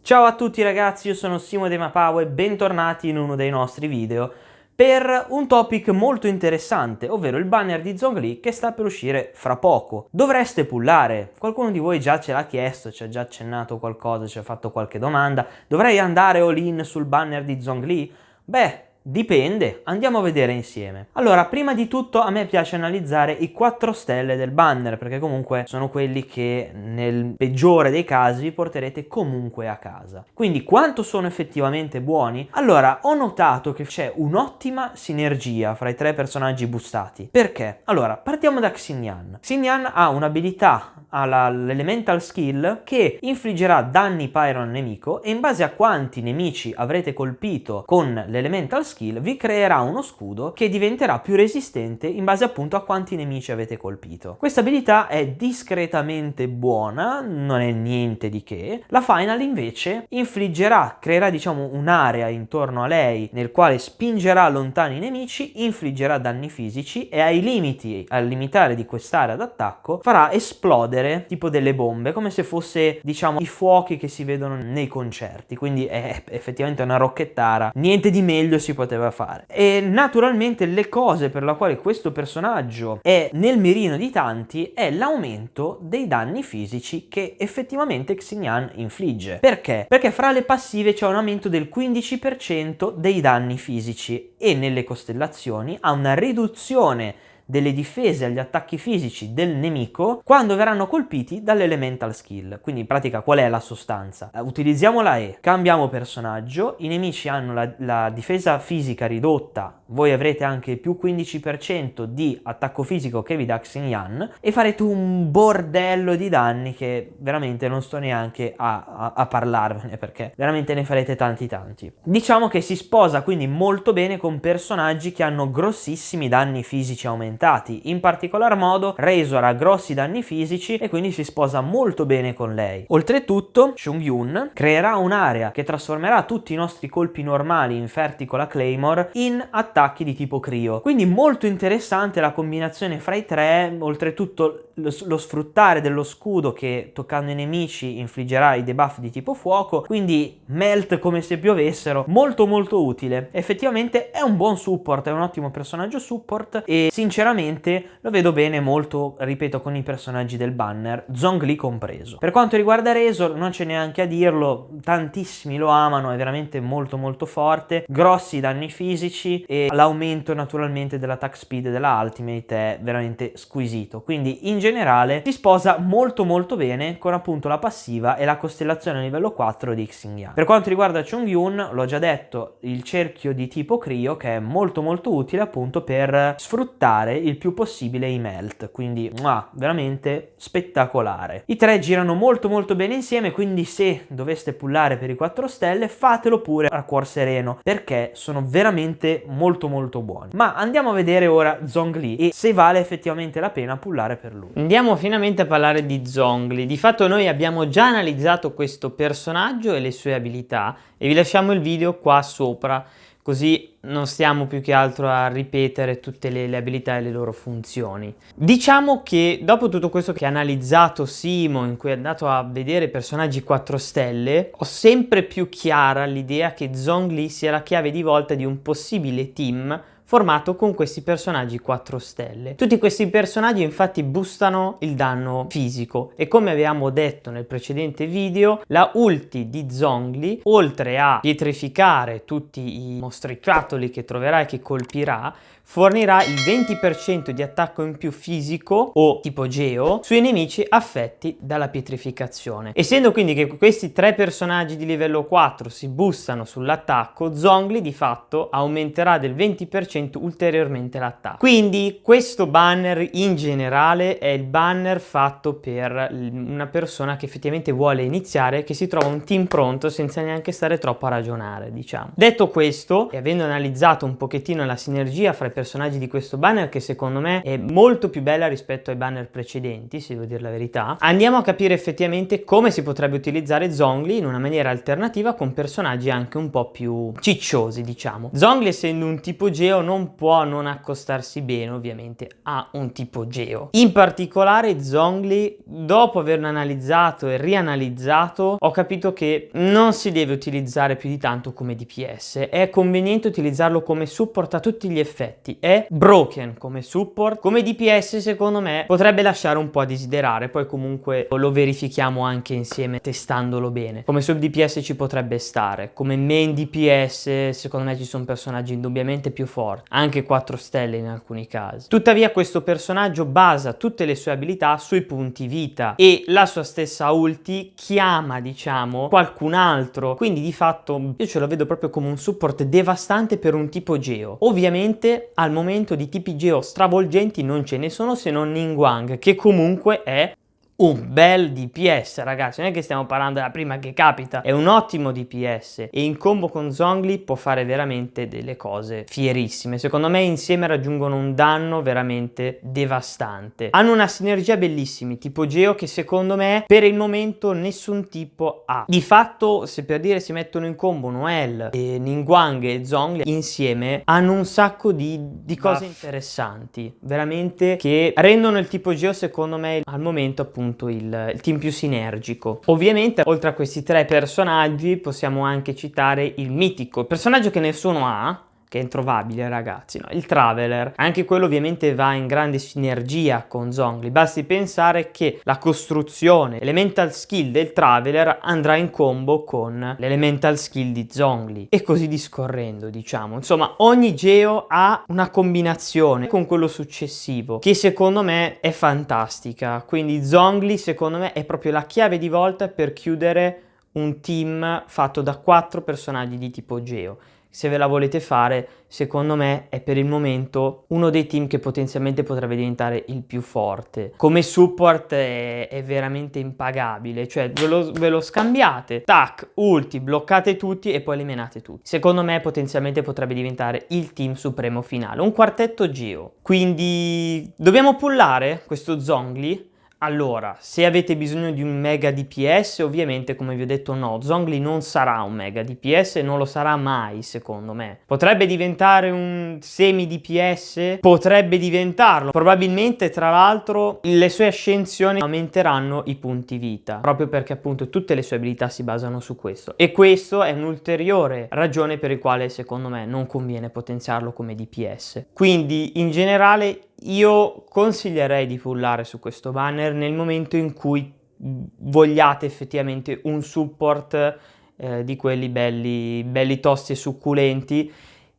Ciao a tutti ragazzi, io sono Simo De Mapao e bentornati in uno dei nostri video per un topic molto interessante, ovvero il banner di Zhongli che sta per uscire fra poco. Dovreste pullare, qualcuno di voi già ce l'ha chiesto, ci ha già accennato qualcosa, ci ha fatto qualche domanda. Dovrei andare all in sul banner di Zhongli? Beh, dipende, andiamo a vedere insieme. Allora, prima di tutto a me piace analizzare i 4 stelle del banner, perché comunque sono quelli che nel peggiore dei casi vi porterete comunque a casa. Quindi quanto sono effettivamente buoni? Allora, ho notato che c'è un'ottima sinergia fra i 3 personaggi boostati. Perché? Allora, partiamo da Xingyan. Xingyan ha un'abilità, ha l'elemental skill che infliggerà danni pyro al nemico e in base a quanti nemici avrete colpito con l'elemental skill vi creerà uno scudo che diventerà più resistente in base appunto a quanti nemici avete colpito. Questa abilità è discretamente buona, non è niente di che. La final invece creerà diciamo un'area intorno a lei nel quale spingerà lontani i nemici, infliggerà danni fisici e ai limiti, al limitare di quest'area d'attacco, farà esplodere tipo delle bombe, come se fosse diciamo i fuochi che si vedono nei concerti. Quindi è effettivamente una rocchettara, niente di meglio si poteva fare. E naturalmente le cose per la quale questo personaggio è nel mirino di tanti è l'aumento dei danni fisici che effettivamente Xingyan infligge. Perché? Perché fra le passive c'è un aumento del 15% dei danni fisici e nelle costellazioni ha una riduzione delle difese agli attacchi fisici del nemico quando verranno colpiti dall'elemental skill. Quindi in pratica qual è la sostanza? Utilizziamo la E, cambiamo personaggio, i nemici hanno la difesa fisica ridotta, voi avrete anche più 15% di attacco fisico che vi dà Xingyan e farete un bordello di danni che veramente non sto neanche a parlarvene, perché veramente ne farete tanti. Diciamo che si sposa quindi molto bene con personaggi che hanno grossissimi danni fisici aumentati. In particolar modo Razor ha grossi danni fisici e quindi si sposa molto bene con lei. Oltretutto Chongyun creerà un'area che trasformerà tutti i nostri colpi normali inferti con la Claymore in attacchi di tipo Cryo. Quindi molto interessante la combinazione fra i tre. Oltretutto lo sfruttare dello scudo che toccando i nemici infliggerà i debuff di tipo fuoco, quindi melt come se piovessero, molto utile. Effettivamente è un buon support, è un ottimo personaggio support e sinceramente lo vedo bene molto, ripeto, con i personaggi del banner, Zhongli compreso. Per quanto riguarda Razor non c'è neanche a dirlo, tantissimi lo amano, è veramente molto forte, grossi danni fisici e l'aumento naturalmente dell'attack speed della ultimate è veramente squisito, quindi in generale si sposa molto bene con appunto la passiva e la costellazione a livello 4 di Xingyan. Per quanto riguarda Chongyun, l'ho già detto, il cerchio di tipo Cryo che è molto utile appunto per sfruttare il più possibile i melt, quindi veramente spettacolare. I tre girano molto bene insieme, quindi se doveste pullare per i 4 stelle fatelo pure a cuor sereno perché sono veramente molto buoni. Ma andiamo a vedere ora Zhongli e se vale effettivamente la pena pullare per lui. Andiamo finalmente a parlare di Zhongli. Di fatto noi abbiamo già analizzato questo personaggio e le sue abilità e vi lasciamo il video qua sopra, così non stiamo più che altro a ripetere tutte le abilità e le loro funzioni. Diciamo che dopo tutto questo che ha analizzato Simo, in cui è andato a vedere personaggi 4 stelle, ho sempre più chiara l'idea che Zhongli sia la chiave di volta di un possibile team formato con questi personaggi 4 stelle. Tutti questi personaggi infatti boostano il danno fisico e come avevamo detto nel precedente video, la ulti di Zhongli, oltre a pietrificare tutti i mostriciattoli che troverà e che colpirà, fornirà il 20% di attacco in più fisico o tipo geo sui nemici affetti dalla pietrificazione. Essendo quindi che questi 3 personaggi di livello 4 si boostano sull'attacco, Zhongli di fatto aumenterà del 20% ulteriormente l'attacco. Quindi questo banner in generale è il banner fatto per una persona che effettivamente vuole iniziare, che si trova un team pronto senza neanche stare troppo a ragionare, diciamo. Detto questo, e avendo analizzato un pochettino la sinergia fra i personaggi di questo banner, che secondo me è molto più bella rispetto ai banner precedenti, se devo dire la verità. Andiamo a capire effettivamente come si potrebbe utilizzare Zhongli in una maniera alternativa con personaggi anche un po' più cicciosi, diciamo. Zhongli, essendo un tipo Geo, non può non accostarsi bene ovviamente a un tipo Geo. In particolare Zhongli, dopo averlo analizzato e rianalizzato, ho capito che non si deve utilizzare più di tanto come DPS, è conveniente utilizzarlo come support a tutti gli effetti, è broken come support. Come DPS secondo me potrebbe lasciare un po' a desiderare, poi comunque lo verifichiamo anche insieme testandolo bene. Come sub DPS ci potrebbe stare, come main DPS secondo me ci sono personaggi indubbiamente più forti, anche 4 stelle in alcuni casi. Tuttavia questo personaggio basa tutte le sue abilità sui punti vita e la sua stessa ulti chiama, diciamo, qualcun altro, quindi di fatto io ce lo vedo proprio come un support devastante per un tipo Geo. Ovviamente al momento di tipi Geo stravolgenti non ce ne sono, se non Ningguang, che comunque è un bel DPS, ragazzi, non è che stiamo parlando della prima che capita, è un ottimo DPS e in combo con Zhongli può fare veramente delle cose fierissime. Secondo me insieme raggiungono un danno veramente devastante. Hanno una sinergia bellissima, tipo Geo, che secondo me per il momento nessun tipo ha. Di fatto, se per dire si mettono in combo Noelle e Ningguang e Zhongli insieme, hanno un sacco di cose interessanti, veramente, che rendono il tipo Geo secondo me al momento appunto il team più sinergico. Ovviamente oltre a questi 3 personaggi possiamo anche citare il mitico, il personaggio che nessuno ha, che è introvabile, ragazzi, no? Il Traveler. Anche quello ovviamente va in grande sinergia con Zhongli, basti pensare che la costruzione elemental skill del Traveler andrà in combo con l'elemental skill di Zhongli e così discorrendo, diciamo. Insomma, ogni Geo ha una combinazione con quello successivo che secondo me è fantastica, quindi Zhongli secondo me è proprio la chiave di volta per chiudere un team fatto da 4 personaggi di tipo Geo. Se ve la volete fare, secondo me è per il momento uno dei team che potenzialmente potrebbe diventare il più forte. Come support è veramente impagabile, cioè ve lo scambiate, tac, ulti, bloccate tutti e poi li menate tutti. Secondo me potenzialmente potrebbe diventare il team supremo finale, un quartetto Geo. Quindi dobbiamo pullare questo Zhongli. Allora, se avete bisogno di un mega DPS, ovviamente come vi ho detto no, Zhongli non sarà un mega DPS e non lo sarà mai secondo me. Potrebbe diventare un semi DPS? Potrebbe diventarlo. Probabilmente tra l'altro le sue ascensioni aumenteranno i punti vita, proprio perché appunto tutte le sue abilità si basano su questo. E questo è un'ulteriore ragione per il quale secondo me non conviene potenziarlo come DPS. Quindi in generale io consiglierei di pullare su questo banner nel momento in cui vogliate effettivamente un support di quelli belli tosti e succulenti,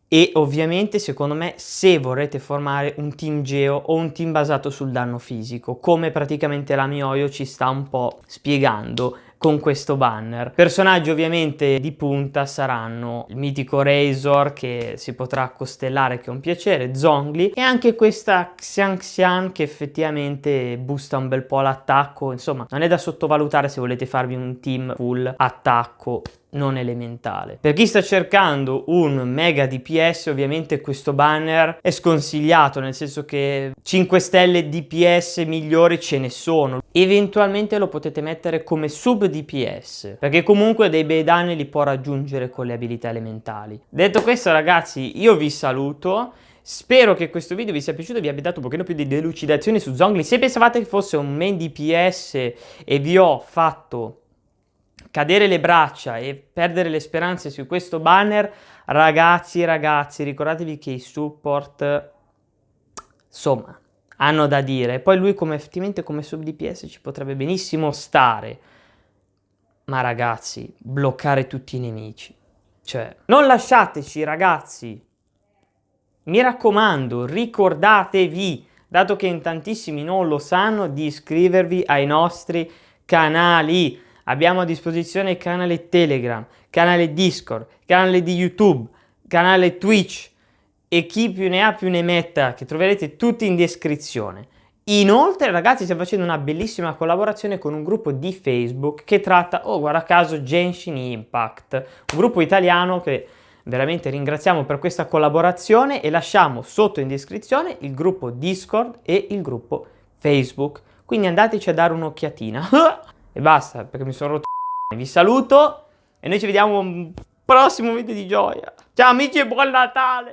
e ovviamente secondo me se vorrete formare un team Geo o un team basato sul danno fisico, come praticamente la Mioyo ci sta un po' spiegando con questo banner. Personaggi ovviamente di punta saranno il mitico Razor, che si potrà costellare, che è un piacere, Zhongli, e anche questa Xianxian che effettivamente boosta un bel po' l'attacco. Insomma, non è da sottovalutare se volete farvi un team full attacco non elementale. Per chi sta cercando un mega DPS, ovviamente questo banner è sconsigliato, nel senso che 5 stelle DPS migliori ce ne sono. Eventualmente lo potete mettere come sub DPS, perché comunque dei bei danni li può raggiungere con le abilità elementali. Detto questo, ragazzi, io vi saluto. Spero che questo video vi sia piaciuto e vi abbia dato un pochino più di delucidazioni su Zhongli. Se pensavate che fosse un main DPS e vi ho fatto cadere le braccia e perdere le speranze su questo banner, ragazzi, ricordatevi che i support, insomma, hanno da dire. Poi lui effettivamente come sub DPS ci potrebbe benissimo stare, ma ragazzi, bloccare tutti i nemici, cioè, non lasciateci, ragazzi, mi raccomando, ricordatevi, dato che in tantissimi non lo sanno, di iscrivervi ai nostri canali. Abbiamo a disposizione canale Telegram, canale Discord, canale di YouTube, canale Twitch e chi più ne ha più ne metta, che troverete tutti in descrizione. Inoltre, ragazzi, stiamo facendo una bellissima collaborazione con un gruppo di Facebook che tratta, oh guarda caso, Genshin Impact, un gruppo italiano che Veramente ringraziamo per questa collaborazione e lasciamo sotto in descrizione il gruppo Discord e il gruppo Facebook. Quindi andateci a dare un'occhiatina. E basta, perché mi sono rotto. Vi saluto e noi ci vediamo a un prossimo video di gioia. Ciao amici e buon Natale!